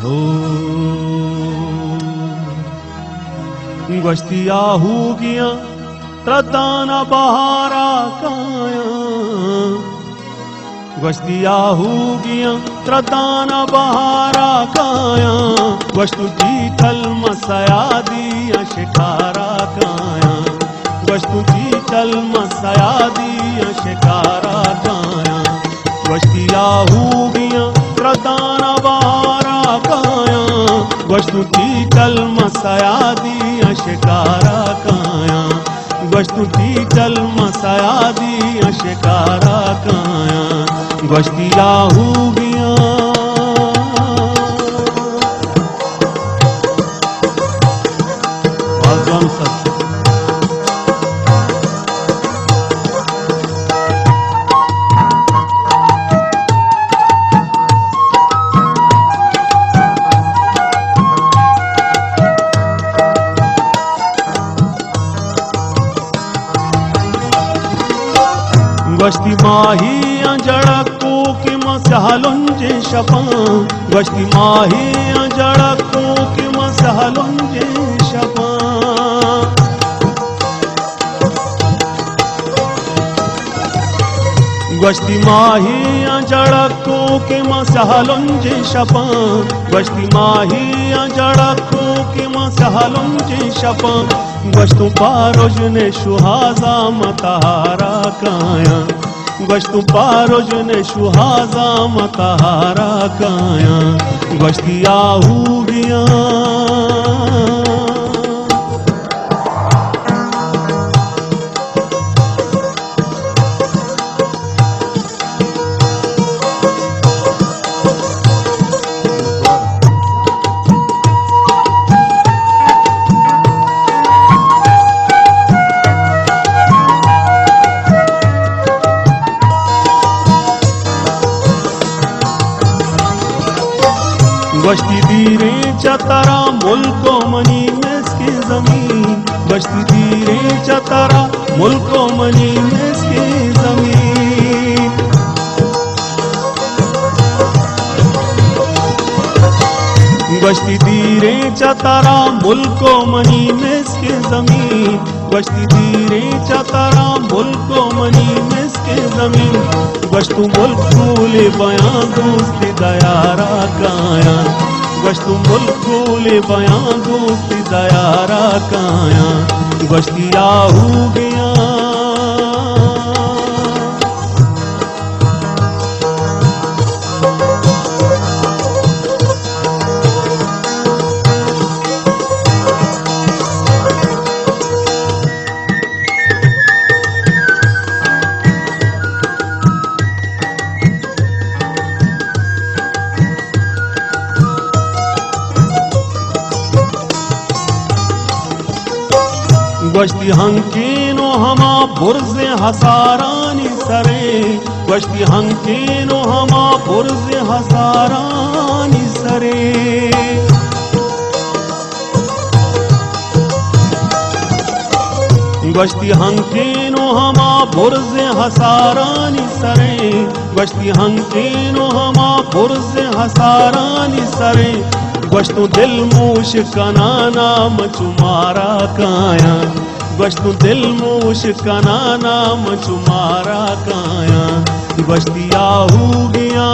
हो गश्तिया हुगिया त्रदाना बहारा काया गश्तिया हुगिया त्रदाना बहारा काया वस्तु जीतल मसया दिया शिकारा काया वस्तु जीतल मसया दिया शिकारा काया गश्तिया हुगिया त्रदाना बहारा काया वस्तु जीतल मसया दिया शिकारा काया वस्तु जीतल मसया दिया शिकारा काया गश्तिया हुगिया भगवान सत्य गश्ती माही अंजड़को कि मसहलुंजे शपा गश्ती माही अंजड़को कि मसहलुंजे शपा गश्ती माही अंजड़को कि मसहलुंजे शपा गश्ती माही अंजड़को कि मसहलुंजे शपा गश्तु पारोज ने शुहाजा मतहारा काया गश्तु पारोज ने शुहाजा मतहारा काया गश्तिया हुगिया गश्ती दीरे चतरा मुल्को मनी मेसके जमीन गश्ती दीरे चतरा मुल्को मनी मेसके जमीन गश्ती दीरे चतरा मुल्को मनी मेसके जमीन गश्ती दीरे चतरा मुल्को मनी मेसके जमीन गश्तु मुल्क भूले बयां दोस्ती दयारा काया गश्तु मुल्क भूले बयां दोस्ती दयारा काया गश्तिया हुगिया गश्ती हंकीनो हमा बुर्ज़े हसारानी सरे गश्ती हंकीनो हमा बुर्ज़े हसारानी सरे गश्ती हंकीनो हमा बुर्ज़े हसारानी सरे गश्ती हंकीनो हमा बुर्ज़े हसारानी सरे गश्तु दिल मूश कनाना मचुमारा काया गश्तु दिल मूश कनाना मचुमारा काया गश्तिया हुगिया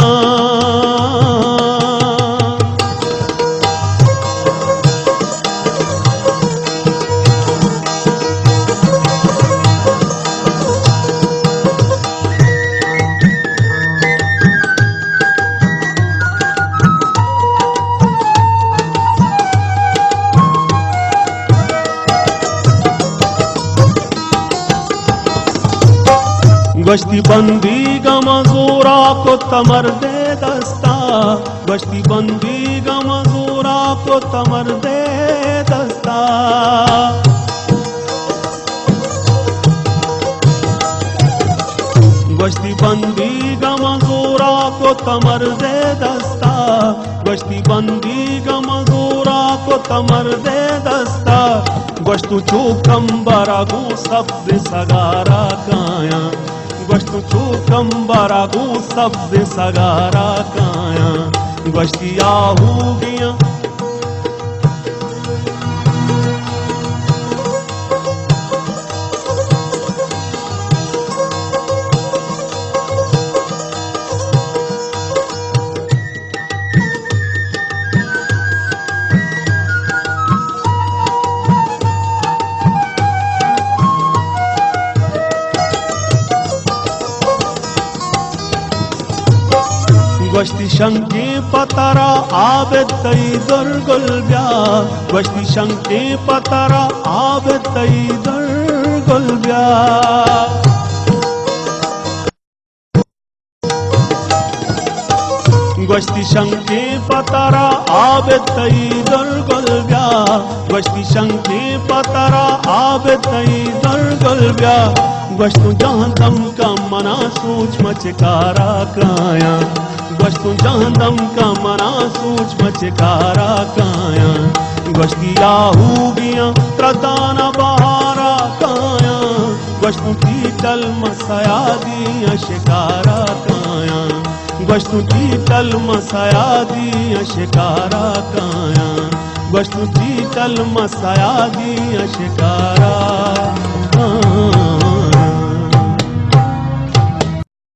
गश्ती बंदी गमजूरा को तमर दे दस्ता गश्ती बंदी गमजूरा को तमर दे दस्ता गश्ती बंदी गमजूरा को तमर दे दस्ता गश्ती बंदी गमजूरा को तमर दे दस्ता गश्तु चूकम बरागू शब्द सगारा काया गश्तु चूकम बरागू शब्द सगारा काया गश्ती आहूगियां गश्ती शंकी पतरा आबेद तई दुर्गुलब्या गश्ती शंकी पतरा आबेद तई दुर्गुलब्या गश्ती शंकी पतरा आबेद तई दुर्गुलब्या गश्ती शंकी पतरा आबेद तई दुर्गुलब्या गश्तु जहां दम का मना सूच मचकारा काया गश्तु जहां दम का मना सूच मचकारा काया गश्ती आहूगियां त्रदाना बहारा काया गश्तु तीतल मसया दिया शिकारा काया गश्तु तीतल मसया दिया शिकारा काया गश्तु तीतल मसया दिया शिकारा